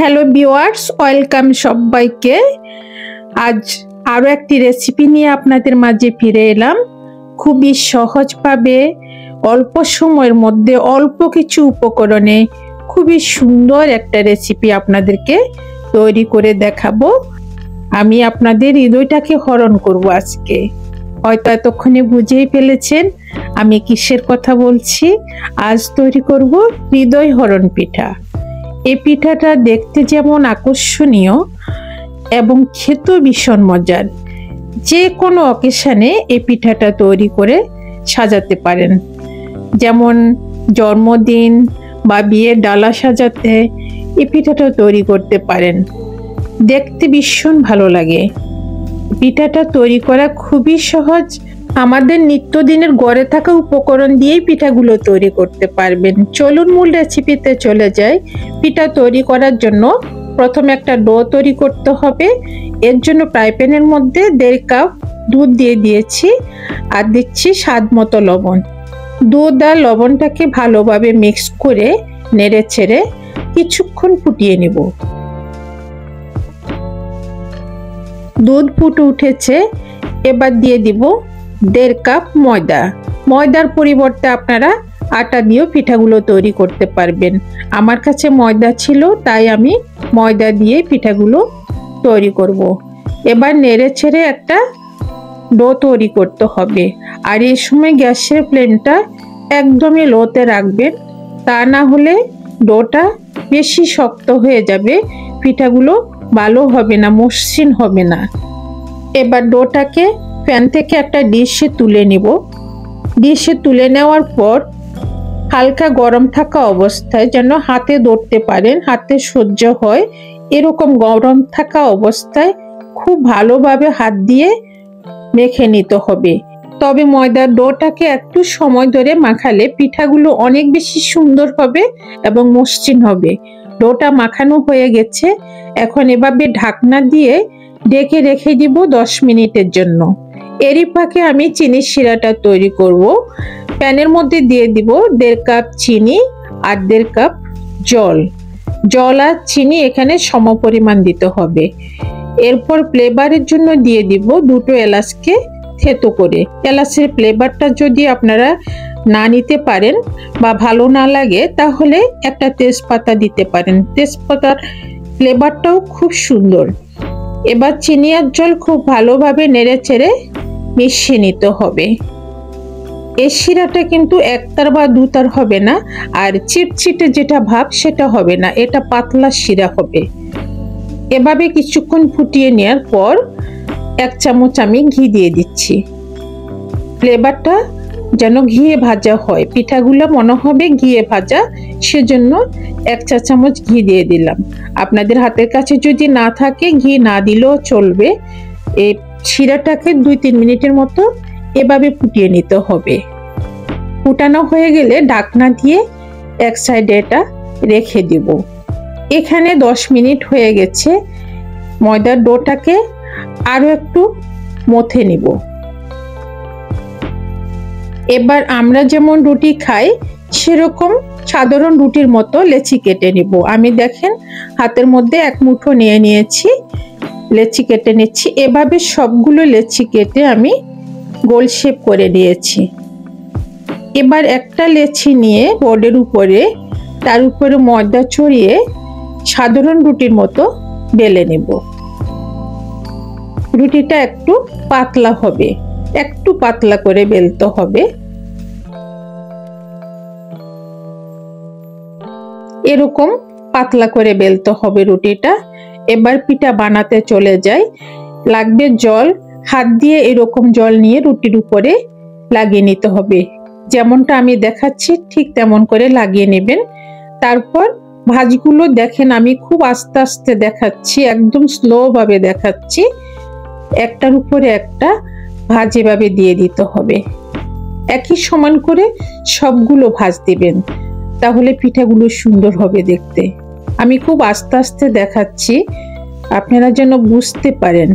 Hello viewers, welcome সবাইকে। আজ আরও একটি রেসিপি নিয়ে আপনাদের মাঝে ফিরে এলাম। খুবই সহজভাবে অল্প সময়ের মধ্যে অল্প কিছু উপকরণে খুবই সুন্দর একটা রেসিপি আপনাদেরকে তৈরি করে দেখাবো। আমি আপনাদের হৃদয়টাকে হরণ করব আজকে। হয়তো এতক্ষণে বুঝেই ফেলেছেন আমি কিসের কথা বলছি। আজ তৈরি করব হৃদয় হরণ পিঠা। এই পিঠাটা দেখতে যেমন আকর্ষণীয় এবং খেতেও ভীষণ মজার। যে কোনো অকেশনে এই পিঠাটা তৈরি করে সাজাতে পারেন, যেমন জন্মদিন বা বিয়ের ডালা সাজাতে এই পিঠাটা তৈরি করতে পারেন। দেখতে ভীষণ ভালো লাগে। পিঠাটা তৈরি করা খুবই সহজ। আমাদের নিত্যদিনের গড়ে থাকা উপকরণ দিয়েই পিঠাগুলো তৈরি করতে পারবেন। চলুন মূল রেসিপিতে চলে যাই। পিঠা তৈরি করার জন্য প্রথমে একটা ডো তৈরি করতে হবে। এর জন্য ফ্রাই প্যানের মধ্যে 1.5 কাপ দুধ দিয়ে দিয়েছি আর দিচ্ছি স্বাদ মতো লবণ। দুধ আর লবণটাকে ভালোভাবে মিক্স করে নেড়ে ছেড়ে কিছুক্ষণ ফুটিয়ে নেব। দুধ ফুটে উঠেছে, এবার দিয়ে দিব 1.5 কাপ ময়দা। ময়দার পরিবর্তে আপনারা আটা দিয়েও পিঠাগুলো তৈরি করতে পারবেন। আমার কাছে ময়দা ছিল তাই আমি ময়দা দিয়ে পিঠাগুলো তৈরি করব। এবার নেড়ে ছেড়ে একটা ডো তৈরি করতে হবে। আর এই সময় গ্যাসের ফ্লেমটা একদমই লোতে রাখবেন, তা না হলে ডোটা বেশি শক্ত হয়ে যাবে, পিঠাগুলো ভালো হবে না, মসৃণ হবে না। এবার ডোটাকে প্যান থেকে একটা ডিশে তুলে নিব। ডিশে তুলে নেওয়ার পর হালকা গরম থাকা অবস্থায়, যেন হাতে ধরতে পারেন, হাতে সহ্য হয় এরকম গরম থাকা অবস্থায় খুব ভালোভাবে হাত দিয়ে মেখে নিতে হবে। তবে ময়দার ডোটাকে একটু সময় ধরে মাখালে পিঠাগুলো অনেক বেশি সুন্দর হবে এবং মসৃণ হবে। ডোটা মাখানো হয়ে গেছে, এখন এভাবে ঢাকনা দিয়ে ঢেকে রেখে দিব 10 মিনিটের জন্য। এরই ফাঁকে আমি চিনির শিরাটা তৈরি করব। প্যানের মধ্যে দিয়ে দিব 1.5 কাপ চিনি আর 1.5 কাপ জল। জল আর চিনি এখানে সমপরিমাণ দিতে হবে। এরপর ফ্লেভারের জন্য দিয়ে দিব 2টো এলাচকে থেতো করে। এলাচের ফ্লেভারটা যদি আপনারা না নিতে পারেন বা ভালো না লাগে তাহলে একটা তেজপাতা দিতে পারেন। তেজপাতার ফ্লেভারটাও খুব সুন্দর। এবার চিনি আর জল খুব ভালোভাবে নেড়ে চেড়ে মিশিয়ে নিতে হবে। এই শিরাটা কিন্তু একতার বা দুতার হবে না, আর চিটচিটে যেটা ভাব সেটা হবে না, এটা পাতলা শিরা হবে। এভাবে কিছুক্ষণ ফুটিয়ে নেওয়ার পর 1 চামচ আমি ঘি দিয়ে দিচ্ছি। ফ্লেভারটা যেন ঘিয়ে ভাজা হয়, পিঠাগুলো মনে হবে ঘিয়ে ভাজা, সেজন্য 1 চা চামচ ঘি দিয়ে দিলাম। আপনাদের হাতের কাছে যদি না থাকে ঘি না দিলেও চলবে। এই শিরাটাকে 2-3 মিনিটের মতো এভাবে ফুটিয়ে নিতে হবে। ফুটানো হয়ে গেলে ঢাকনা দিয়ে এক সাইডে এটা রেখে দিব। এখানে 10 মিনিট হয়ে গেছে। ময়দার ডোটাকে আরো একটু মথে নিব। এবার আমরা যেমন রুটি খাই সেরকম সাধারণ রুটির মতো লেচি কেটে নিব। আমি দেখেন হাতের মধ্যে 1 মুঠো নিয়ে নিয়েছি, লেচি কেটে নিচ্ছি। এভাবে সবগুলো লেচি কেটে আমি গোল শেপ করে নিয়েছি। এবার একটা লেচি নিয়ে বোর্ডের উপরে, তার উপরে ময়দা ছড়িয়ে সাধারণ রুটির মতো বেলে নেব। রুটিটা একটু পাতলা হবে, একটু পাতলা করে বেলতে হবে। এরকম পাতলা করে বেলতে হবে রুটিটা। এবার পিঠা বানাতে চলে যাই। লাগবে জল। হাত দিয়ে এরকম জল নিয়ে রুটির উপরে লাগিয়ে নিতে হবে। যেমনটা আমি দেখাচ্ছি ঠিক তেমন করে লাগিয়ে নেবেন। তারপর ভাঁজগুলো দেখেন আমি খুব আস্তে আস্তে দেখাচ্ছি, একদম স্লো ভাবে দেখাচ্ছি। একটার উপরে একটা ভাঁজ এভাবে দিয়ে দিতে হবে। একই সমান করে সবগুলো ভাঁজ দিবেন, তাহলে পিঠাগুলো সুন্দর হবে দেখতে। আমি খুব আস্তে আস্তে দেখাচ্ছি আপনারা যেন বুঝতে পারেন।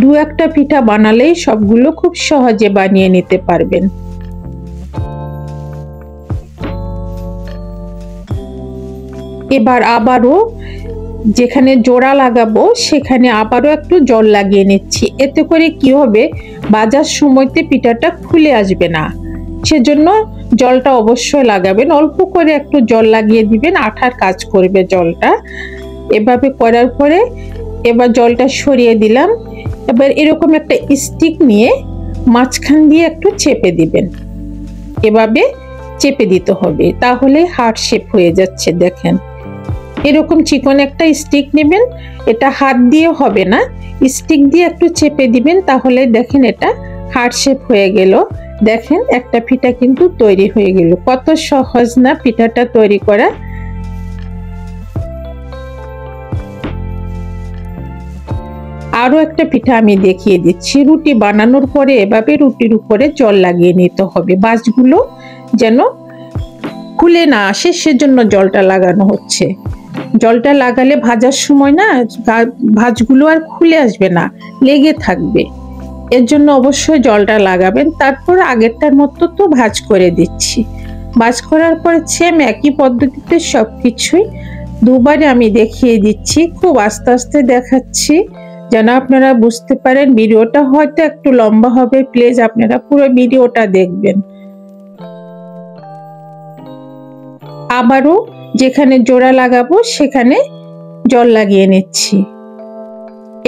2-1টা পিঠা বানালেই সবগুলো খুব সহজে বানিয়ে নিতে পারবেন। এবার আবারও যেখানে জোড়া লাগাবো সেখানে আবারও একটু জল লাগিয়ে নিচ্ছি। এতে করে কি হবে, ভাজার সময়তে পিঠাটা খুলে আসবে না। সেজন্য জলটা অবশ্যই লাগাবেন, অল্প করে একটু জল লাগিয়ে দিবেন, আঠার কাজ করবে জলটা। এভাবে করার পরে এবার জলটা সরিয়ে দিলাম। এবার এরকম একটা স্টিক নিয়ে মাঝখান দিয়ে একটু চেপে দিবেন, এভাবে চেপে দিতে হবে, তাহলে হার্ট শেপ হয়ে যাচ্ছে। দেখেন এরকম চিকন একটা স্টিক নেবেন, এটা হাত দিয়ে হবে না, স্টিক দিয়ে একটু চেপে দিবেন, তাহলে দেখেন এটা হার্ট শেপ হয়ে গেল। দেখেন একটা পিঠা কিন্তু তৈরি হয়ে গেল। কত সহজ না পিঠাটা তৈরি করা। আরো একটা পিঠা আমি দেখিয়ে দিচ্ছি। রুটি বানানোর পরে এভাবে রুটির উপরে জল লাগিয়ে নিতে হবে, ভাঁজগুলো যেন খুলে না আসে, সেজন্য জলটা লাগানো হচ্ছে। জলটা লাগালে ভাজার সময় না ভাঁজগুলো আর খুলে আসবে না, লেগে থাকবে। এর জন্য অবশ্যই জলটা লাগাবেন। তারপর আগেরটার মতো তো ভাঁজ করে দিচ্ছি। ভাঁজ করার পর সেম একই পদ্ধতিতে সবকিছুই দুবারে আমি দেখিয়ে দিচ্ছি। খুব আস্তে আস্তে দেখাচ্ছি যেন আপনারা বুঝতে পারেন। ভিডিওটা হয়তো একটু লম্বা হবে, প্লিজ আপনারা পুরো ভিডিওটা দেখবেন। আবারও যেখানে জোড়া লাগাবো সেখানে জল লাগিয়ে নিচ্ছি।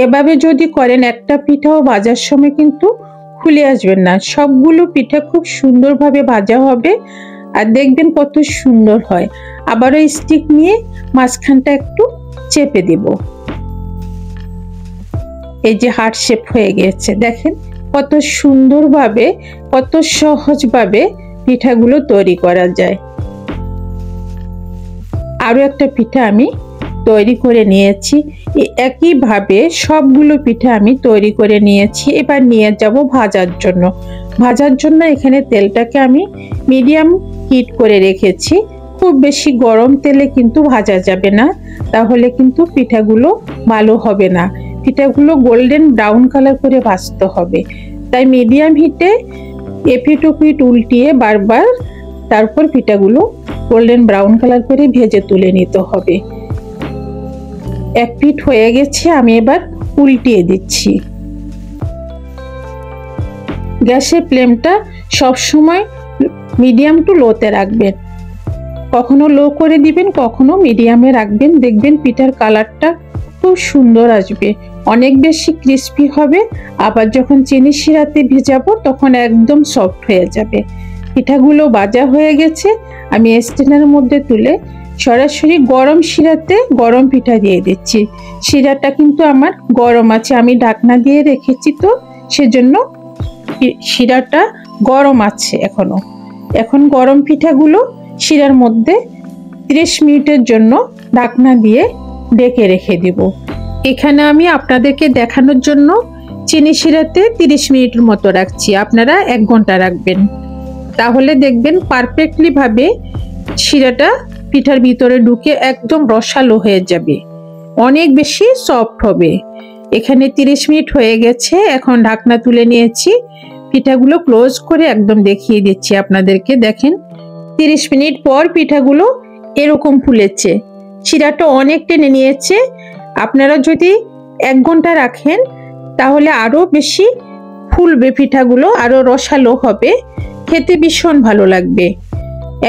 এভাবে যদি করেন একটা পিঠাও ভাজার সময় কিন্তু খুলে আসবেন না। সবগুলো পিঠা খুব সুন্দরভাবে ভাজা হবে আর দেখবেন কত সুন্দর হয়। আবারও স্টিক নিয়ে মাঝখানটা একটু চেপে দিব। এই যে হার্ট শেপ হয়ে গেছে, দেখেন কত সুন্দরভাবে, কত সহজভাবে পিঠাগুলো তৈরি করা যায়। আরো একটা পিঠা আমি তৈরি করে নিয়েছি। একইভাবে সবগুলো পিঠা আমি তৈরি করে নিয়েছি। এবার নিয়ে যাব ভাজার জন্য। ভাজার জন্য এখানে তেলটাকে আমি মিডিয়াম হিট করে রেখেছি। খুব বেশি গরম তেলে কিন্তু ভাজা যাবে না, তাহলে কিন্তু পিঠাগুলো ভালো হবে না। পিঠাগুলো গোল্ডেন ব্রাউন কালার করে ভাজতে হবে। তাই মিডিয়াম হিটে এপিট ওপিট উল্টিয়ে বারবার তারপর পিঠাগুলো গোল্ডেন ব্রাউন কালার করে ভেজে তুলে নিতে হবে। এক পিঠ হয়ে গেছে, আমি এবার উল্টিয়ে দিচ্ছি। গ্যাসের ফ্লেমটা সবসময় মিডিয়াম টু লোতে রাখবেন, কখনো লো করে দিবেন, কখনো মিডিয়ামে রাখবেন। দেখবেন পিঠার কালারটা খুব সুন্দর আসবে, অনেক বেশি ক্রিস্পি হবে। আবার যখন চিনি শিরাতে ভেজাবো তখন একদম সফট হয়ে যাবে। পিঠাগুলো ভাজা হয়ে গেছে, আমি স্ট্যান্ডের মধ্যে তুলে সরাসরি গরম শিরাতে গরম পিঠা দিয়ে দিচ্ছি। শিরাটা কিন্তু আমার গরম আছে, আমি ঢাকনা দিয়ে রেখেছি, তো সেজন্য শিরাটা গরম আছে এখনো। এখন গরম পিঠাগুলো শিরার মধ্যে 30 মিনিটের জন্য ঢাকনা দিয়ে ঢেকে রেখে দিব। এখানে আমি আপনাদেরকে দেখানোর জন্য চিনি শিরাতে 30 মিনিটের মতো রাখছি, আপনারা 1 ঘন্টা রাখবেন। তাহলে দেখবেন পারফেক্টলি ভাবে শিরাটা পিঠার ভিতরে ঢুকে একদম রসালো হয়ে যাবে, অনেক বেশি সফট হবে। এখানে 30 মিনিট হয়ে গেছে, এখন ঢাকনা তুলে নিয়েছি। পিঠাগুলো ক্লোজ করে একদম দেখিয়ে দিচ্ছি আপনাদেরকে। দেখেন 30 মিনিট পর পিঠাগুলো এরকম ফুলেছে, শিরাটা অনেক টেনে নিয়েছে। আপনারা যদি 1 ঘন্টা রাখেন তাহলে আরো বেশি ফুলবে, পিঠাগুলো আরো রসালো হবে, খেতে ভীষণ ভালো লাগবে।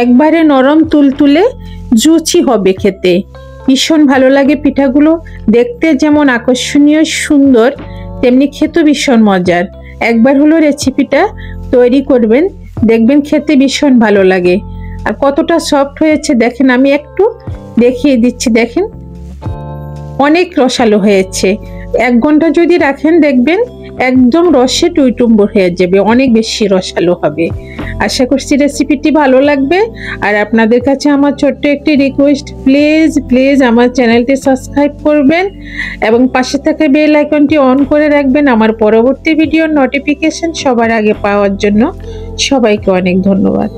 একবারে নরম তুলতুলে জুচি হবে, খেতে ভীষণ ভালো লাগে। পিঠাগুলো দেখতে যেমন আকর্ষণীয় সুন্দর, তেমনি খেতে ভীষণ মজার। একবার হলো রেসিপিটা তৈরি করবেন, দেখবেন খেতে ভীষণ ভালো লাগে। আর কতটা সফট হয়েছে দেখেন, আমি একটু দেখিয়ে দিচ্ছি। দেখেন অনেক রসালো হয়েছে। 1 ঘন্টা যদি রাখেন দেখবেন একদম রসে টইটুম্বর হয়ে যাবে, অনেক বেশি রসালো হবে। আশা করছি রেসিপিটি ভালো লাগবে। আর আপনাদের কাছে আমার ছোট্ট একটি রিকোয়েস্ট, প্লিজ প্লিজ আমার চ্যানেলটি সাবস্ক্রাইব করবেন এবং পাশে থাকা বেল আইকনটি অন করে রাখবেন আমার পরবর্তী ভিডিওর নোটিফিকেশন সবার আগে পাওয়ার জন্য। সবাইকে অনেক ধন্যবাদ।